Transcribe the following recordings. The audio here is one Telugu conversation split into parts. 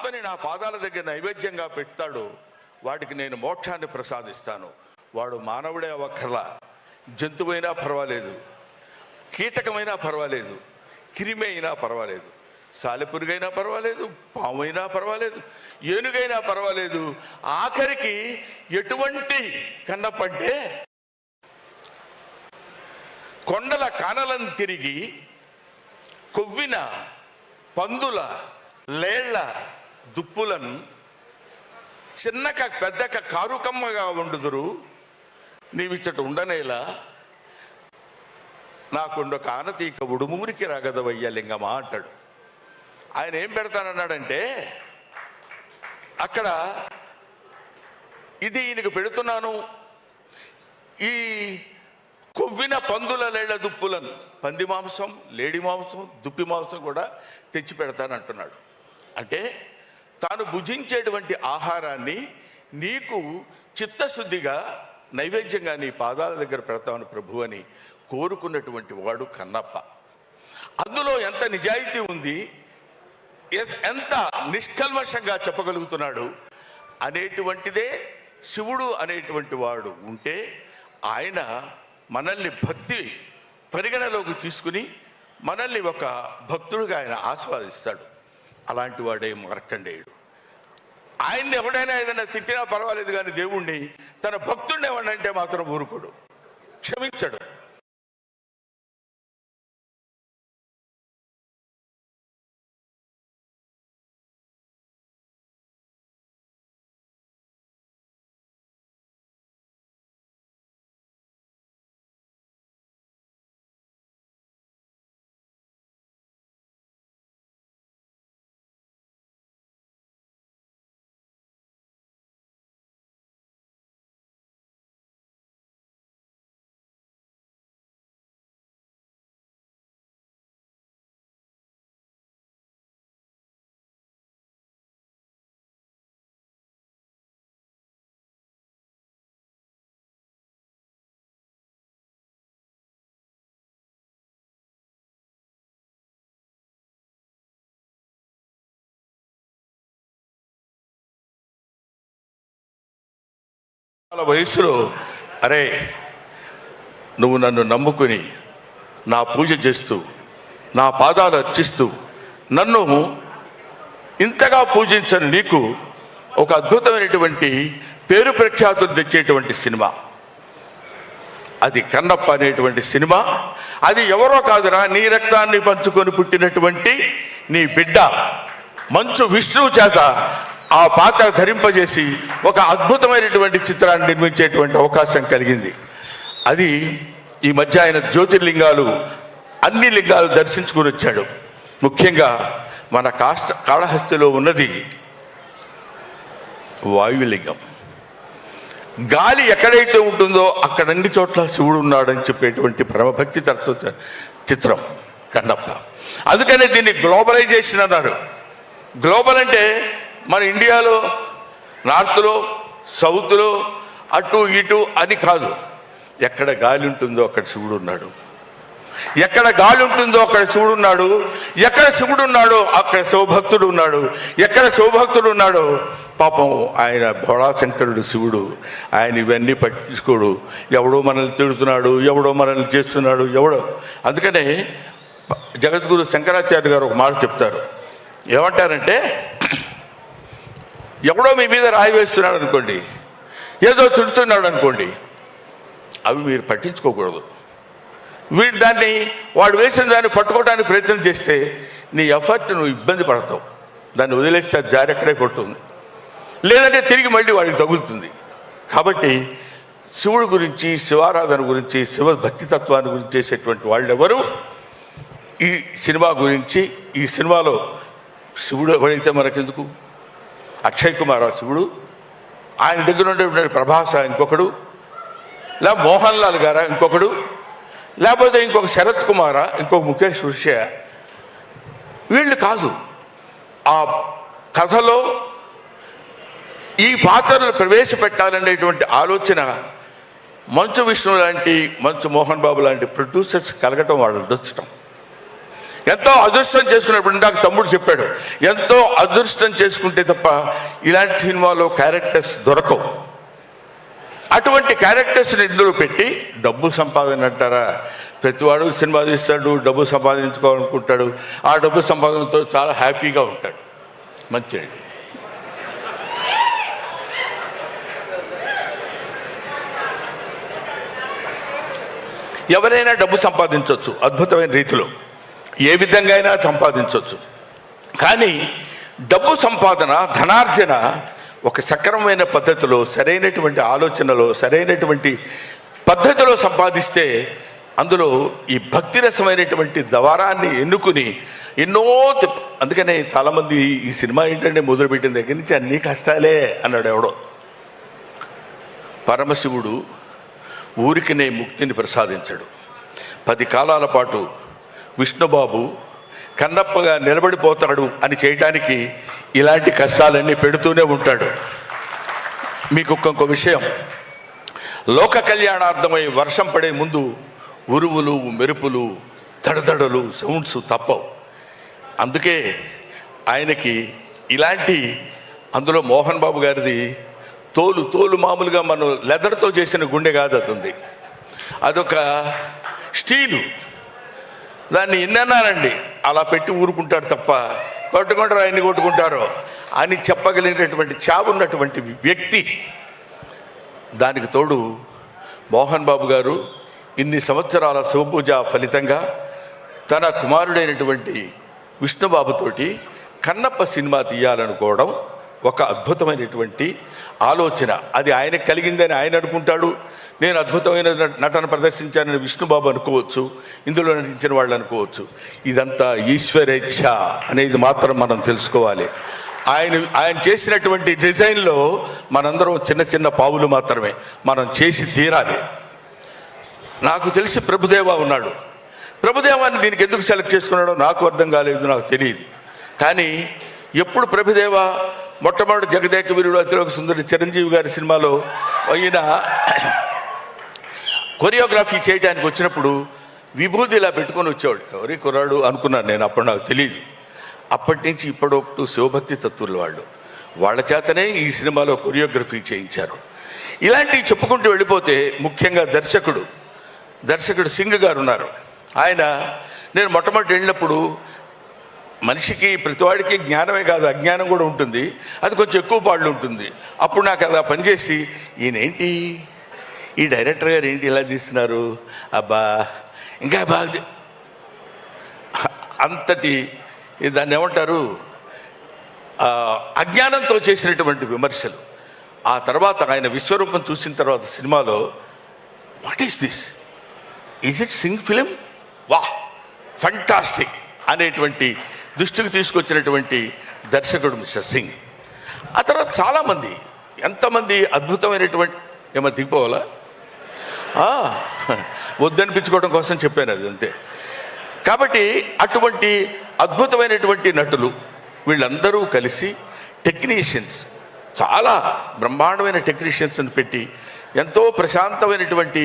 ఆత్మని నా పాదాల దగ్గర నైవేద్యంగా పెడతాడో వాడికి నేను మోక్షాన్ని ప్రసాదిస్తాను. వాడు మానవుడే అవ్వక్కర్లా, జంతువైనా పర్వాలేదు, కీటకమైనా పర్వాలేదు, క్రిమి అయినా పర్వాలేదు, సాలెపురుగైనా పర్వాలేదు, పామైనా పర్వాలేదు, ఏనుగైనా పర్వాలేదు. ఆఖరికి ఎటువంటి కన్నపంటే కొండల కానలను తిరిగి కొవ్విన పందుల లేళ్ల దుప్పులను చిన్నక పెద్దక కారుకమ్మగా ఉండుదురు, నీవిచ్చట ఉండనేలా నాకుండొక ఆనతీక ఉడుమూరికి రాగదవయ్య లింగమా అంటాడు. ఆయన ఏం పెడతానన్నాడంటే, అక్కడ ఇది ఈయనకు పెడుతున్నాను, ఈ కొవ్విన పందుల లేళ్ల దుప్పులను, పంది మాంసం, లేడి మాంసం, దుప్పి మాంసం కూడా తెచ్చి పెడతానంటున్నాడు. అంటే తాను భుజించేటువంటి ఆహారాన్ని నీకు చిత్తశుద్ధిగా నైవేద్యంగా నీ పాదాల దగ్గర పెడతామని ప్రభు అని కోరుకున్నటువంటి వాడు కన్నప్ప. అందులో ఎంత నిజాయితీ ఉంది, ఎంత నిష్కల్మషంగా చెప్పగలుగుతున్నాడు అనేటువంటిదే శివుడు అనేటువంటి వాడు ఉంటే ఆయన మనల్ని భక్తి పరిగణలోకి తీసుకుని మనల్ని ఒక భక్తుడిగా ఆయన ఆస్వాదిస్తాడు. అలాంటి వాడే మార్కండేయుడు. ఆయన్ని ఎవడైనా ఏదైనా తిట్టినా పర్వాలేదు, కానీ దేవుణ్ణి తన భక్తుడిని ఎవడంటే మాత్రం ఊరుకోడు, క్షమించడు. వయసులో అరే నువ్వు నన్ను నమ్ముకుని నా పూజ చేస్తూ నా పాదాలు అర్చిస్తూ నన్ను ఇంతగా పూజించని నీకు ఒక అద్భుతమైనటువంటి పేరు ప్రఖ్యాతులు తెచ్చేటువంటి సినిమా అది కన్నప్ప అనేటువంటి సినిమా. అది ఎవరో కాదురా, నీ రక్తాన్ని పంచుకొని పుట్టినటువంటి నీ బిడ్డ మంచు విష్ణువు చేత ఆ పాత్ర ధరింపజేసి ఒక అద్భుతమైనటువంటి చిత్రాన్ని నిర్మించేటువంటి అవకాశం కలిగింది. అది ఈ మధ్య ఆయన జ్యోతిర్లింగాలు అన్ని లింగాలు దర్శించుకుని వచ్చాడు. ముఖ్యంగా మన కాళహస్తిలో ఉన్నది వాయులింగం. గాలి ఎక్కడైతే ఉంటుందో అక్కడ అన్ని చోట్ల శివుడు ఉన్నాడని చెప్పేటువంటి పరమభక్తి తత్వ చిత్రం కన్నప్ప. అందుకనే దీన్ని గ్లోబలైజేషన్ అన్నారు. గ్లోబల్ అంటే మన ఇండియాలో నార్త్లో సౌత్లో అటు ఇటు అని కాదు. ఎక్కడ గాలి ఉంటుందో అక్కడ శివుడు ఉన్నాడు, ఎక్కడ గాలి ఉంటుందో అక్కడ శివుడు ఉన్నాడు, ఎక్కడ శివుడు ఉన్నాడో అక్కడ శివభక్తుడు ఉన్నాడు, ఎక్కడ శివభక్తుడు ఉన్నాడో పాపం ఆయన భోళాశంకరుడు శివుడు. ఆయన ఇవన్నీ పట్టించుకోడు. ఎవడో మనల్ని తిడుతున్నాడు, ఎవడో మనల్ని చేస్తున్నాడు, ఎవడో. అందుకనే జగద్గురు శంకరాచార్య గారు ఒక మాట చెప్తారు. ఏమంటారంటే, ఎవడో మీ మీద రాయి వేస్తున్నాడు అనుకోండి, ఏదో తిడుతున్నాడు అనుకోండి, అవి మీరు పట్టించుకోకూడదు. వాడు వేసిన దాన్ని పట్టుకోవడానికి ప్రయత్నం చేస్తే నీ ఎఫర్ట్ నువ్వు ఇబ్బంది పడతావు. దాన్ని వదిలేస్తే అది జారి అక్కడే కొడుతుంది, లేదంటే తిరిగి మళ్ళీ వాడికి తగులుతుంది. కాబట్టి శివుడి గురించి, శివారాధన గురించి, శివ భక్తి తత్వాన్ని గురించి చేసేటువంటి వాళ్ళు ఎవరు ఈ సినిమా గురించి, ఈ సినిమాలో శివుడు ఎవడైతే మనకెందుకు, అక్షయ్ కుమార్ శివుడు, ఆయన దగ్గర ఉండేటువంటి ప్రభాస ఇంకొకడు, లేదా మోహన్ లాల్ గారా ఇంకొకడు, లేకపోతే ఇంకొక శరత్ కుమారా, ఇంకొక ముఖేష్ ఋషియ, వీళ్ళు కాదు. ఆ కథలో ఈ పాత్రలు ప్రవేశపెట్టాలనేటువంటి ఆలోచన మంచు విష్ణు లాంటి, మంచు మోహన్ బాబు లాంటి ప్రొడ్యూసర్స్ కలగటం, వాళ్ళు అదృష్టం. ఎంతో అదృష్టం చేసుకున్నప్పుడు నాకు తమ్ముడు చెప్పాడు, ఎంతో అదృష్టం చేసుకుంటే తప్ప ఇలాంటి సినిమాలో క్యారెక్టర్స్ దొరకవు. అటువంటి క్యారెక్టర్స్ని ఇందులో పెట్టి డబ్బు సంపాదన అంటారా? ప్రతివాడు సినిమా తీస్తాడు, డబ్బు సంపాదించుకోవాలనుకుంటాడు. ఆ డబ్బు సంపాదనతో చాలా హ్యాపీగా ఉంటాడు. మంచిది. ఎవరైనా డబ్బు సంపాదించవచ్చు అద్భుతమైన రీతిలో, ఏ విధంగా అయినా సంపాదించవచ్చు. కానీ డబ్బు సంపాదన, ధనార్జన ఒక సక్రమమైన పద్ధతిలో, సరైనటువంటి ఆలోచనలో, సరైనటువంటి పద్ధతిలో సంపాదిస్తే అందులో ఈ భక్తి రసమైనటువంటి ద్వారాన్ని ఎన్నుకుని ఎన్నో అందుకనే చాలామంది ఈ సినిమా ఏంటంటే మొదలుపెట్టిన దగ్గర నుంచి అన్నీ కష్టాలే అన్నాడు ఎవడో. పరమశివుడు ఊరికినే ముక్తిని ప్రసాదించాడు. 10 కాలాల పాటు విష్ణుబాబు కన్నప్పగా నిలబడిపోతాడు అని చేయడానికి ఇలాంటి కష్టాలన్నీ పెడుతూనే ఉంటాడు. మీకు ఇంకొక విషయం, లోక కళ్యాణార్థమై వర్షం పడే ముందు ఉరువులు, మెరుపులు, దడదడలు, సౌండ్స్ తప్పవు. అందుకే ఆయనకి ఇలాంటి, అందులో మోహన్ బాబు గారిది తోలు మామూలుగా మనం లెదర్తో చేసిన గుండె కాదు, అతుంది అదొక స్టీలు. దాన్ని ఎన్నన్నానండి అలా పెట్టి ఊరుకుంటాడు తప్ప కొట్టుకుంటారు, ఆయన్ని కొట్టుకుంటారో అని చెప్పగలిగినటువంటి చావున్నటువంటి వ్యక్తి. దానికి తోడు మోహన్ బాబు గారు ఇన్ని సంవత్సరాల శివపూజ ఫలితంగా తన కుమారుడైనటువంటి విష్ణుబాబుతోటి కన్నప్ప సినిమా తీయాలనుకోవడం ఒక అద్భుతమైనటువంటి ఆలోచన. అది ఆయనకు కలిగిందని ఆయన అనుకుంటాడు, నేను అద్భుతమైన నటన ప్రదర్శించానని విష్ణుబాబు అనుకోవచ్చు, ఇందులో నటించిన వాళ్ళు అనుకోవచ్చు. ఇదంతా ఈశ్వరేచ్ఛ అనేది మాత్రం మనం తెలుసుకోవాలి. ఆయన చేసినటువంటి డిజైన్లో మనందరం చిన్న చిన్న పావులు మాత్రమే, మనం చేసి తీరాలి. నాకు తెలిసి ప్రభుదేవ ఉన్నాడు. ప్రభుదేవాన్ని దీనికి ఎందుకు సెలెక్ట్ చేసుకున్నాడో నాకు అర్థం కాలేదు, నాకు తెలియదు. కానీ ఎప్పుడు ప్రభుదేవ మొట్టమొదటి జగదేక వీరుడు అతిలోక సుందరి చిరంజీవి గారి సినిమాలో అయిన కొరియోగ్రఫీ చేయడానికి వచ్చినప్పుడు విభూతి ఇలా పెట్టుకొని వచ్చేవాడు. ఎవరి కుర్రాడు అనుకున్నాను నేను, అప్పుడు నాకు తెలియదు. అప్పటి నుంచి ఇప్పటివరకు శివభక్తి తత్వులు వాళ్ళ చేతనే ఈ సినిమాలో కొరియోగ్రఫీ చేయించారు. ఇలాంటివి చెప్పుకుంటూ వెళ్ళిపోతే ముఖ్యంగా దర్శకుడు సింగ్ గారు ఉన్నారు. ఆయన, నేను మొట్టమొదటి వెళ్ళినప్పుడు మనిషికి ప్రతివాడికి జ్ఞానమే కాదు అజ్ఞానం కూడా ఉంటుంది, అది కొంచెం ఎక్కువ పాళ్ళు ఉంటుంది. అప్పుడు నాకు అలా పనిచేసి ఈయనేంటి, ఈ డైరెక్టర్ గారు ఏంటి ఇలా తీస్తున్నారు, అబ్బా ఇంకా బాగా అంతటి దాన్ని ఏమంటారు, అజ్ఞానంతో చేసినటువంటి విమర్శలు. ఆ తర్వాత ఆయన విశ్వరూపం చూసిన తర్వాత సినిమాలో what is this, is it Singh film, వా ఫంటాస్టిక్ అనేటువంటి దృష్టికి తీసుకొచ్చినటువంటి దర్శకుడు మిస్టర్ సింగ్. ఆ తర్వాత చాలామంది, ఎంతమంది అద్భుతమైనటువంటి, ఏమో దిగిపోవాలా, వద్దనిపించుకోవడం కోసం చెప్పాను, అది అంతే. కాబట్టి అటువంటి అద్భుతమైనటువంటి నటులు వీళ్ళందరూ కలిసి టెక్నీషియన్స్, చాలా బ్రహ్మాండమైన టెక్నీషియన్స్ని పెట్టి ఎంతో ప్రశాంతమైనటువంటి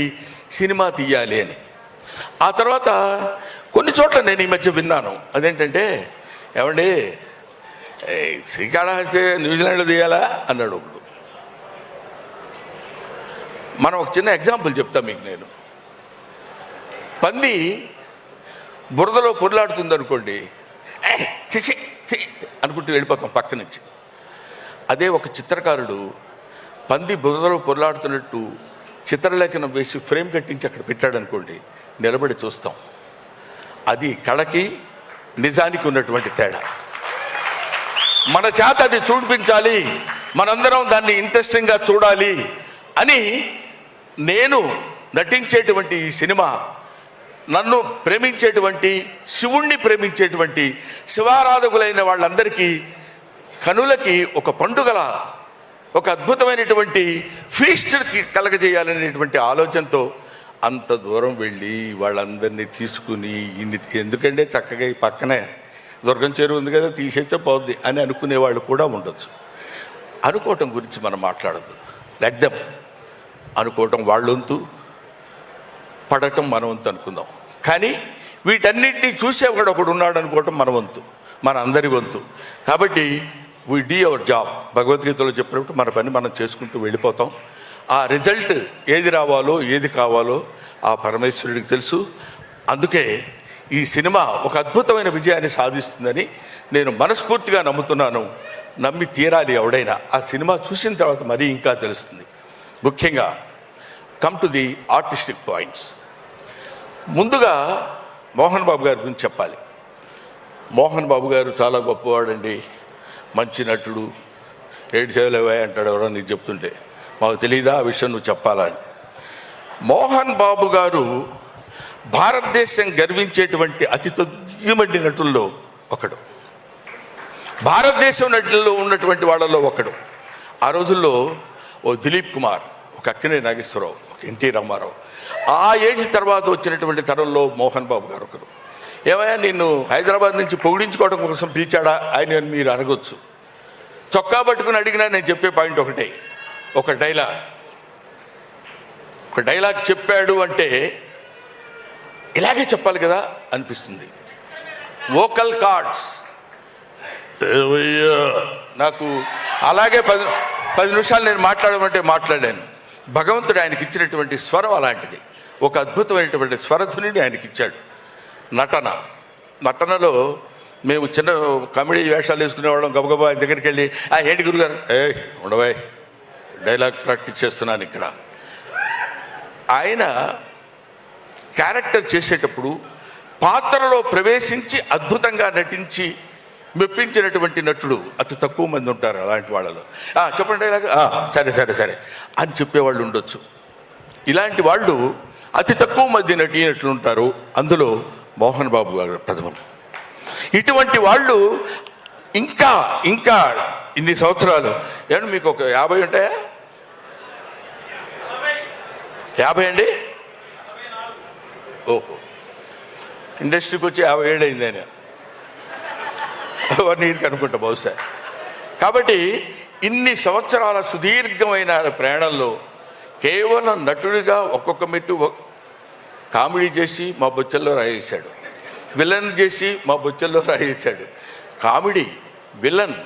సినిమా తీయాలి అని. ఆ తర్వాత కొన్ని చోట్ల నేను ఈ మధ్య విన్నాను, అదేంటంటే ఏమండి శ్రీకాళహస్తి న్యూజిలాండ్లో తీయాలా అన్నాడు ఒకడు. మనం ఒక చిన్న ఎగ్జాంపుల్ చెప్తాం మీకు. నేను పంది బురదలో పొర్లాడుతుంది అనుకోండి, చిచి అనుకుంటూ వెళ్ళిపోతాం పక్క నుంచి. అదే ఒక చిత్రకారుడు పంది బురదలో పొర్లాడుతున్నట్టు చిత్రలేఖనం వేసి ఫ్రేమ్ కట్టించి అక్కడ పెట్టాడు అనుకోండి, నిలబడి చూస్తాం. అది కళకి నిజానికి ఉన్నటువంటి తేడా. మన చేత అది చూపించాలి, మనందరం దాన్ని ఇంట్రెస్టింగ్గా చూడాలి అని నేను నటించేటువంటి ఈ సినిమా నన్ను ప్రేమించేటువంటి, శివుణ్ణి ప్రేమించేటువంటి శివారాధకులైన వాళ్ళందరికీ కనులకి ఒక పండుగల, ఒక అద్భుతమైనటువంటి ఫీస్ట్కి కలగజేయాలనేటువంటి ఆలోచనతో అంత దూరం వెళ్ళి వాళ్ళందరినీ తీసుకుని, ఎందుకంటే చక్కగా ఈ పక్కనే దుర్గం చెరువు ఉంది కదా, తీసేస్తే పోద్ది అని అనుకునే వాళ్ళు కూడా ఉండొచ్చు. అనుకోవటం గురించి మనం మాట్లాడద్దు, లెట్ దెమ్ అనుకోవటం వాళ్ళ వంతు, పడటం మన వంతు అనుకుందాం. కానీ వీటన్నిటినీ చూసేవాడు ఒకడు ఉన్నాడు అనుకోవటం మన వంతు, మన అందరి వంతు. కాబట్టి వీ డీ అవర్ జాబ్. భగవద్గీతలో చెప్పినప్పుడు మన పని మనం చేసుకుంటూ వెళ్ళిపోతాం. ఆ రిజల్ట్ ఏది రావాలో ఏది కావాలో ఆ పరమేశ్వరుడికి తెలుసు. అందుకే ఈ సినిమా ఒక అద్భుతమైన విజయాన్ని సాధిస్తుందని నేను మనస్ఫూర్తిగా నమ్ముతున్నాను. నమ్మి తీరాలి ఎవడైనా. ఆ సినిమా చూసిన తర్వాత మరీ ఇంకా తెలుస్తుంది. ముఖ్యంగా come to the artistic points. ముందుగా మోహన్ బాబు గారి గురించి చెప్పాలి. మోహన్ బాబు గారు చాలా గొప్పవాడండి, మంచి నటుడు. 7 సేవలు అంటాడు ఎవరో నీకు చెప్తుంటే, మాకు తెలియదా ఆ విషయం నువ్వు చెప్పాలా అని. మోహన్ బాబు గారు భారతదేశం గర్వించేటువంటి అతి తొమ్మిది నటుల్లో ఒకడు, భారతదేశం నటుల్లో ఉన్నటువంటి వాళ్ళలో ఒకడు. ఆ రోజుల్లో ఓ దిలీప్ కుమార్, ఒక అక్కినేని నాగేశ్వరరావు, ఒక ఎన్టీ రామారావు, ఆ ఏజ్ తర్వాత వచ్చినటువంటి తరంలో మోహన్ బాబు గారు ఒకరు. ఏమయ్యా నిన్ను హైదరాబాద్ నుంచి పొగిడించుకోవడం కోసం పిలిచాడా ఆయన మీరు అడగొచ్చు. చొక్కా పట్టుకుని అడిగినా నేను చెప్పే పాయింట్ ఒకటే, ఒక డైలాగ్ చెప్పాడు అంటే ఇలాగే చెప్పాలి కదా అనిపిస్తుంది. వోకల్ కార్డ్స్ నాకు అలాగే 10 నిమిషాలు నేను మాట్లాడమంటే మాట్లాడాను. భగవంతుడు ఆయనకి ఇచ్చినటువంటి స్వరం అలాంటిది. ఒక అద్భుతమైనటువంటి స్వరధ్వనిని ఆయనకి ఇచ్చాడు. నటనలో మేము చిన్న కామెడీ వేషాలు వేసుకునేవాళ్ళం. గబగబా ఆయన దగ్గరికి వెళ్ళి ఏంటి గురుగారు, ఉండవాయ్ డైలాగ్ ప్రాక్టీస్ చేస్తున్నాను ఇక్కడ. ఆయన క్యారెక్టర్ చేసేటప్పుడు పాత్రలో ప్రవేశించి అద్భుతంగా నటించి మెప్పించినటువంటి నటుడు అతి తక్కువ మంది ఉంటారు. అలాంటి వాళ్ళలో చెప్పండి డైలాగ్, సరే సరే సరే అని చెప్పేవాళ్ళు ఉండొచ్చు. ఇలాంటి వాళ్ళు అతి తక్కువ మంది నటినట్లు ఉంటారు. అందులో మోహన్ బాబు గారు ప్రథమం. ఇటువంటి వాళ్ళు ఇంకా ఇంకా ఇన్ని సంవత్సరాలు ఏమంటే మీకు ఒక 50 ఉంటాయా? 50 అండి? ఓహో, ఇండస్ట్రీకి వచ్చి 50 ఏళ్ళు అయింది ఆయన నీకు అనుకుంటా బహుశా. కాబట్టి ఇన్ని సంవత్సరాల సుదీర్ఘమైన ప్రయాణంలో కేవలం నటుడిగా ఒక్కొక్క మెట్టు కామెడీ చేసి మా బొచ్చల్లో రాయేశాడు, విలన్ చేసి మా బొచ్చల్లో రాయేశాడు. Comedy, villain,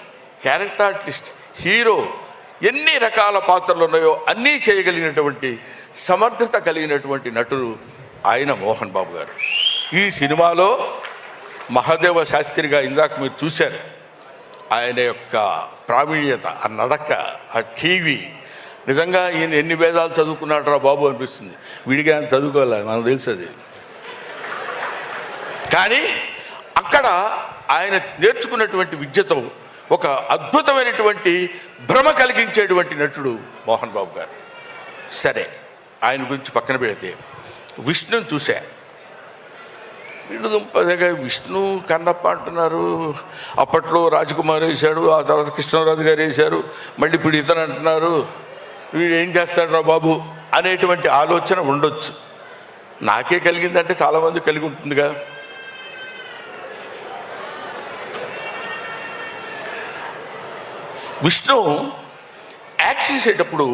character artist, hero, ఎన్ని రకాల పాత్రలు ఉన్నాయో అన్నీ చేయగలిగినటువంటి సమర్థత కలిగినటువంటి నటుడు ఆయన మోహన్ బాబు గారు. ఈ సినిమాలో మహాదేవ శాస్త్రిగా ఇందాక మీరు చూశారు. ఆయన యొక్క ప్రావీణ్యత, ఆ నడక, ఆ టీవీ, నిజంగా ఈయన ఎన్ని వేదాలు చదువుకున్నాడు రా బాబు అనిపిస్తుంది. విడిగా ఆయన చదువుకోవాలి, మనకు తెలుసు అది. కానీ అక్కడ ఆయన నేర్చుకున్నటువంటి విద్యతో ఒక అద్భుతమైనటువంటి భ్రమ కలిగించేటువంటి నటుడు మోహన్ బాబు గారు. సరే, ఆయన గురించి పక్కన పెడితే విష్ణుని చూశా. విష్ణు కన్నప్ప అంటున్నారు. అప్పట్లో రాజకుమార్ వేశాడు, ఆ తర్వాత కృష్ణరాజు గారు వేశారు, మళ్ళీ ఇప్పుడు ఇతను అంటున్నారు. వీడు ఏం చేస్తాడు రా బాబు అనేటువంటి ఆలోచన ఉండొచ్చు. నాకే కలిగిందంటే చాలామంది కలిగి ఉంటుందిగా. విష్ణు యాక్ట్ చేసేటప్పుడు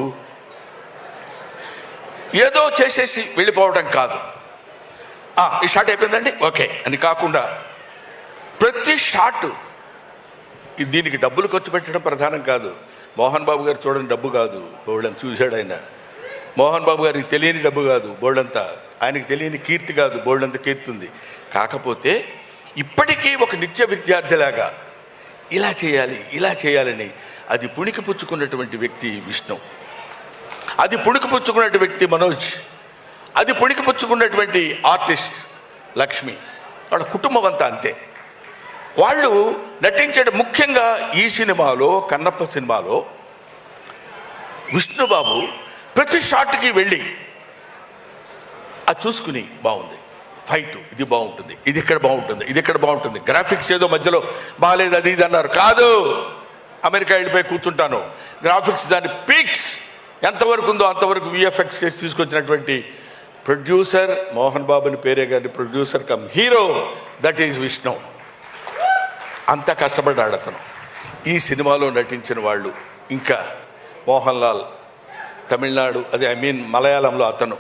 ఏదో చేసేసి వెళ్ళిపోవడం కాదు, ఈ షాట్ అయిపోయిందండి ఓకే అని కాకుండా ప్రతి షాట్ దీనికి డబ్బులు ఖర్చు పెట్టడం ప్రధానం కాదు. మోహన్ బాబు గారు చూడండి, డబ్బు కాదు బోల్డంత చూశాడు ఆయన. మోహన్ బాబు గారికి తెలియని డబ్బు కాదు బోల్డంతా, ఆయనకి తెలియని కీర్తి కాదు బోల్డంత కీర్తి ఉంది. కాకపోతే ఇప్పటికీ ఒక నిత్య విద్యార్థిలాగా ఇలా చేయాలి ఇలా చేయాలని అది పుణికి పుచ్చుకున్నటువంటి వ్యక్తి విష్ణు, అది పుణికి పుచ్చుకున్నటువంటి వ్యక్తి మనోజ్, అది పుణికి పుచ్చుకున్నటువంటి ఆర్టిస్ట్ లక్ష్మి, వాళ్ళ కుటుంబం అంతా అంతే. వాళ్ళు నటించడం ముఖ్యంగా ఈ సినిమాలో, కన్నప్ప సినిమాలో విష్ణుబాబు ప్రతి షాట్కి వెళ్ళి అది చూసుకుని బాగుంది, ఫైట్ ఇది బాగుంటుంది, ఇది ఇక్కడ బాగుంటుంది, ఇది ఇక్కడ బాగుంటుంది, గ్రాఫిక్స్ ఏదో మధ్యలో బాగాలేదు అది ఇది అన్నారు. కాదు, అమెరికా వెళ్ళిపోయి కూర్చుంటాను, గ్రాఫిక్స్ దాని పీక్స్ ఎంతవరకు ఉందో అంతవరకు విఎఫ్ఎక్స్ చేసి తీసుకొచ్చినటువంటి ప్రొడ్యూసర్ మోహన్ బాబుని పేరే కానీ producer come hero, that is Vishnu. అంత కష్టపడ్డాడు అతను. ఈ సినిమాలో నటించిన వాళ్ళు ఇంకా మోహన్ లాల్ తమిళనాడు, ఐ మీన్ మలయాళంలో అతను,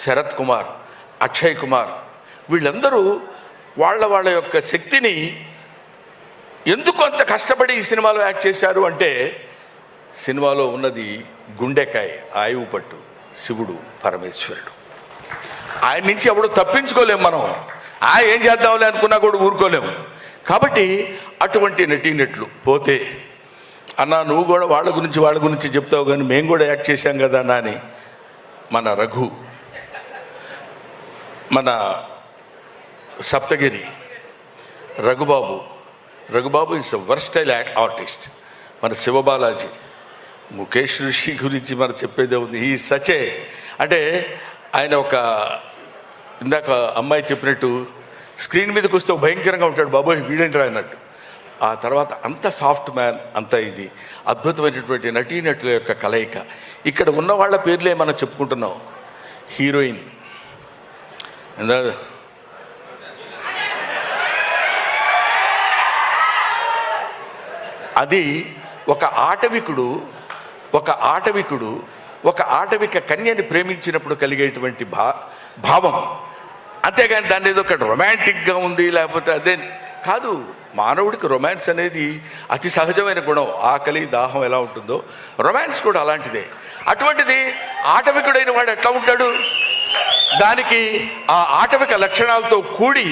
శరత్ కుమార్, అక్షయ్ కుమార్, వీళ్ళందరూ వాళ్ళ యొక్క శక్తిని ఎందుకు అంత కష్టపడి ఈ సినిమాలో యాక్ట్ చేశారు అంటే, సినిమాలో ఉన్నది గుండెకాయ, ఆయువు పట్టు, శివుడు పరమేశ్వరుడు. ఆయన నుంచి ఎప్పుడు తప్పించుకోలేము మనం. ఏం చేద్దాంలే అనుకున్నా కూడా ఊరుకోలేము. కాబట్టి అటువంటి నటీనటులు పోతే, అన్నా నువ్వు కూడా వాళ్ళ గురించి చెప్తావు కానీ మేము కూడా యాక్ట్ చేశాం కదా అన్నా అని మన రఘు, మన Saptagiri Raghubabu is versatile artist. మన శివబాలాజీ, ముఖేష్ ఋషి గురించి మనం చెప్పేదే ఉంది. ఈ సచే అంటే ఆయన ఒక ఇందాక అమ్మాయి చెప్పినట్టు స్క్రీన్ మీదకి వస్తే భయంకరంగా ఉంటాడు, బాబోయ్ వీడేంట్రా అన్నట్టు. ఆ తర్వాత అంత సాఫ్ట్ మ్యాన్, అంత ఇది అద్భుతమైనటువంటి నటీనటుల యొక్క కలయిక. ఇక్కడ ఉన్న వాళ్ళ పేర్లే మనం చెప్పుకుంటున్నాం. హీరోయిన్ అది ఒక ఆటవిక కన్యని ప్రేమించినప్పుడు కలిగేటువంటి భావం. అంతేగాని దాన్ని ఏదో ఒక రొమాంటిక్గా ఉంది లేకపోతే అదే కాదు. మానవుడికి రొమాన్స్ అనేది అతి సహజమైన గుణం. ఆకలి దాహం ఎలా ఉంటుందో రొమాన్స్ కూడా అలాంటిదే. అటువంటిది ఆటవికుడైన వాడు ఎట్లా ఉంటాడు? దానికి ఆ ఆటవిక లక్షణాలతో కూడి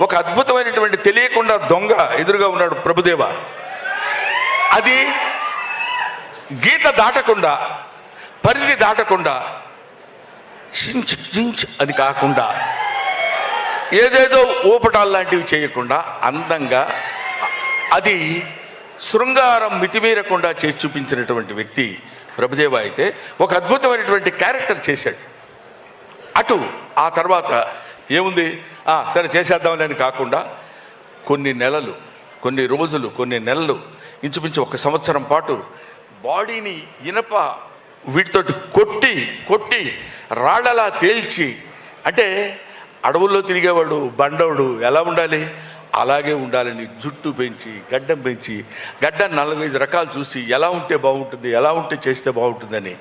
ఒక అద్భుతమైనటువంటి తెలియకుండా దొంగ ఎదురుగా ఉన్నాడు ప్రభుదేవ. అది గీత దాటకుండా, పరిధి దాటకుండా, చించ్ అది కాకుండా, ఏదేదో ఊపటాలు లాంటివి చేయకుండా అందంగా, అది శృంగారం మితిమీరకుండా చేసి చూపించినటువంటి వ్యక్తి ప్రభుదేవ. అయితే ఒక అద్భుతమైనటువంటి క్యారెక్టర్ చేశాడు. అటు ఆ తర్వాత ఏముంది, సరే చేసేద్దామని కాకుండా కొన్ని నెలలు, కొన్ని రోజులు, కొన్ని నెలలు, ఇంచుమించు 1 సంవత్సరం పాటు బాడీని ఇనప వీటితోటి కొట్టి రాళ్ళలా తేల్చి, అంటే అడవుల్లో తిరిగేవాడు బండవుడు ఎలా ఉండాలి అలాగే ఉండాలని జుట్టు పెంచి, గడ్డం పెంచి, గడ్డం 4-5 రకాలు చూసి ఎలా ఉంటే బాగుంటుంది, ఎలా ఉంటే చేస్తే బాగుంటుందని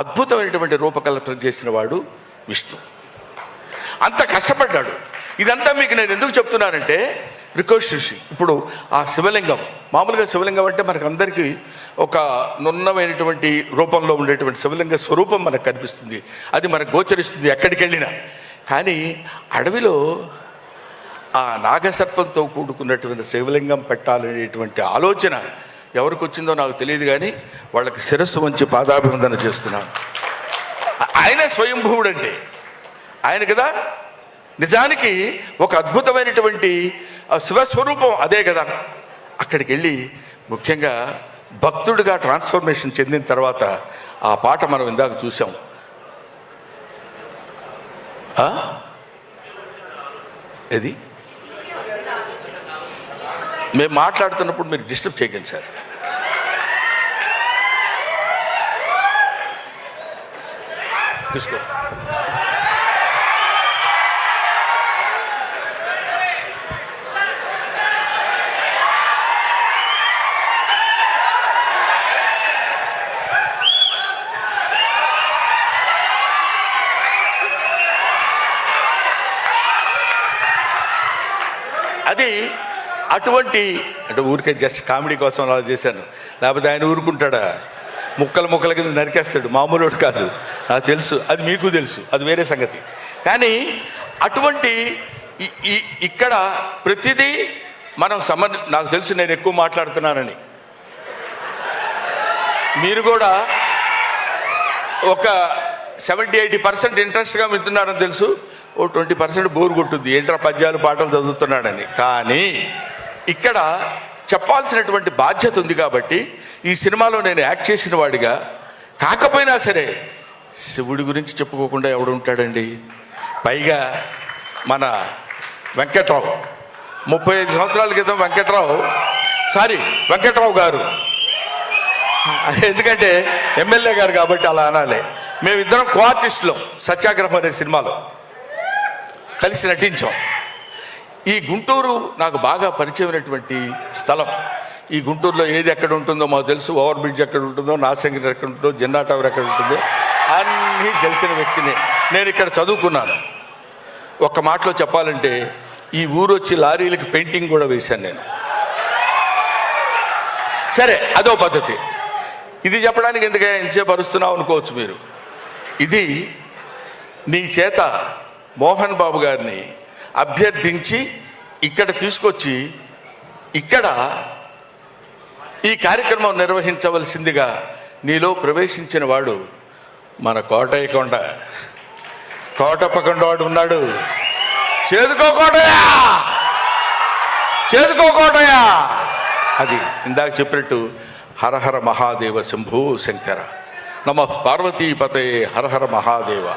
అద్భుతమైనటువంటి రూపకల్పన చేసిన వాడు విష్ణు. అంత కష్టపడ్డాడు. ఇదంతా మీకు నేను ఎందుకు చెప్తున్నానంటే, ఋషి ఇప్పుడు ఆ శివలింగం, మామూలుగా శివలింగం అంటే మనకు అందరికీ ఒక నున్నమైనటువంటి రూపంలో ఉండేటువంటి శివలింగ స్వరూపం మనకు కనిపిస్తుంది, అది మనకు గోచరిస్తుంది ఎక్కడికి వెళ్ళినా. కానీ అడవిలో ఆ నాగసర్పంతో కూడుకున్నటువంటి శివలింగం పెట్టాలనేటువంటి ఆలోచన ఎవరికి వచ్చిందో నాకు తెలియదు, కానీ వాళ్ళకి శిరస్సు వంచి పాదాభివందన చేస్తున్నాను. ఆయన స్వయంభువుడు అంటే ఆయన కదా. నిజానికి ఒక అద్భుతమైనటువంటి శివస్వరూపం అదే కదా. అక్కడికి వెళ్ళి ముఖ్యంగా భక్తుడిగా ట్రాన్స్ఫర్మేషన్ చెందిన తర్వాత ఆ పాట మనం ఇందాక చూసాం. ఇది మేము మాట్లాడుతున్నప్పుడు మీరు డిస్టర్బ్ చేయకండి సార్. తీసుకో. అది అటువంటి అంటే ఊరికే జస్ట్ కామెడీ కోసం అలా చేశాను, లేకపోతే ఆయన ఊరుకుంటాడా? ముక్కల కింద నరికేస్తాడు, మామూలుడు కాదు. నాకు తెలుసు, అది మీకు తెలుసు, అది వేరే సంగతి. కానీ అటువంటి ఇక్కడ ప్రతిదీ మనం నాకు తెలుసు నేను ఎక్కువ మాట్లాడుతున్నానని. మీరు కూడా ఒక 70-80% ఇంట్రెస్ట్గా వింటున్నారని తెలుసు. ఓ 20% బోరు కొట్టుద్ది, ఏంట్రా పద్యాలు పాటలు చదువుతున్నాడని. కానీ ఇక్కడ చెప్పాల్సినటువంటి బాధ్యత ఉంది కాబట్టి ఈ సినిమాలో నేను యాక్ట్ చేసిన వాడిగా కాకపోయినా సరే శివుడి గురించి చెప్పుకోకుండా ఎవడు ఉంటాడండి? పైగా మన వెంకట్రావు 35 సంవత్సరాల క్రితం వెంకట్రావు గారు, ఎందుకంటే ఎమ్మెల్యే గారు కాబట్టి అలా అనాలి. మేమిద్దరం కో-ఆర్టిస్టులం సత్యాగ్రహం అనే సినిమాలో కలిసి నటించాం. ఈ గుంటూరు నాకు బాగా పరిచయమైనటువంటి స్థలం. ఈ గుంటూరులో ఏది ఎక్కడ ఉంటుందో మాకు తెలుసు. ఓవర్ బ్రిడ్జ్ ఎక్కడ ఉంటుందో, నాసంగిరి ఎక్కడ ఉంటుందో, జెండా టవర్ ఎక్కడ ఉంటుందో అన్నీ తెలిసిన వ్యక్తిని. నేను ఇక్కడ చదువుకున్నాను. ఒక్క మాటలో చెప్పాలంటే ఈ ఊరు వచ్చి లారీలకి పెయింటింగ్ కూడా వేశాను నేను. సరే, అదో పద్ధతి. ఇది చెప్పడానికి ఎందుకే ఎంతసేపు అరుస్తున్నావు అనుకోవచ్చు మీరు. ఇది నీ చేత మోహన్ బాబు గారిని అభ్యర్థించి ఇక్కడ తీసుకొచ్చి ఇక్కడ ఈ కార్యక్రమం నిర్వహించవలసిందిగా నీలో ప్రవేశించిన వాడు మన కోటయ్యకొండ. కోటప్పకొండవాడు ఉన్నాడు. చేదుకోకోటయా, చేదుకోకోటయా. అది ఇందాక చెప్పినట్టు హరహర మహాదేవ శంభూ శంకర నమ పార్వతీపతే హరహర మహాదేవ.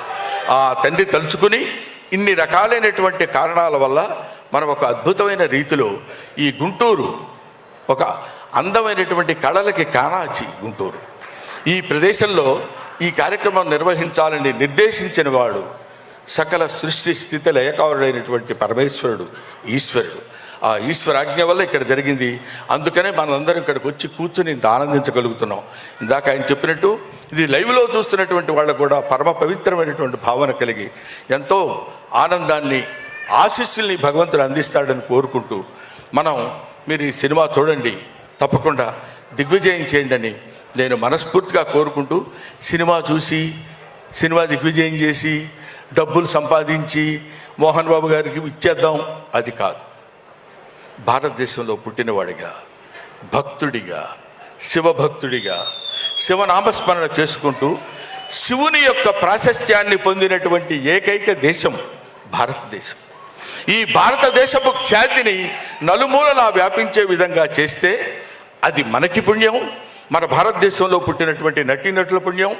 ఆ తండ్రి తలుచుకుని ఇన్ని రకాలైనటువంటి కారణాల వల్ల మనం ఒక అద్భుతమైన రీతిలో ఈ గుంటూరు ఒక అందమైనటువంటి కళలకి కానాచి గుంటూరు ఈ ప్రదేశంలో ఈ కార్యక్రమం నిర్వహించాలని నిర్దేశించిన వాడు సకల సృష్టి స్థితి లయకారుడైనటువంటి పరమేశ్వరుడు, ఈశ్వరుడు. ఆ ఈశ్వరాజ్ఞ వల్ల ఇక్కడ జరిగింది. అందుకనే మనందరం ఇక్కడికి వచ్చి కూర్చొని ఇంత ఆనందించగలుగుతున్నాం. ఇందాక ఆయన చెప్పినట్టు ఇది లైవ్లో చూస్తున్నటువంటి వాళ్ళకు కూడా పరమ పవిత్రమైనటువంటి భావన కలిగి ఎంతో ఆనందాన్ని, ఆశీస్సుల్ని భగవంతుడు అందిస్తాడని కోరుకుంటూ మీరు ఈ సినిమా చూడండి, తప్పకుండా దిగ్విజయం చేయండి అని నేను మనస్ఫూర్తిగా కోరుకుంటూ, సినిమా చూసి సినిమా దిగ్విజయం చేసి డబ్బులు సంపాదించి మోహన్ బాబు గారికి ఇచ్చేద్దాం, అది కాదు. భారతదేశంలో పుట్టినవాడిగా, భక్తుడిగా, శివభక్తుడిగా శివనామస్మరణ చేసుకుంటూ శివుని యొక్క ప్రాశస్త్యాన్ని పొందినటువంటి ఏకైక దేశం భారతదేశం. ఈ భారతదేశపు ఖ్యాతిని నలుమూలలా వ్యాపించే విధంగా చేస్తే అది మనకి పుణ్యం, మన భారతదేశంలో పుట్టినటువంటి నటీనటుల పుణ్యం,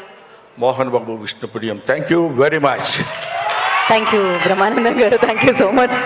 మోహన్ బాబు విష్ణు పుణ్యం. Thank you very much. Thank you Brahmanandam గారు, థ్యాంక్ యూ సో మచ్.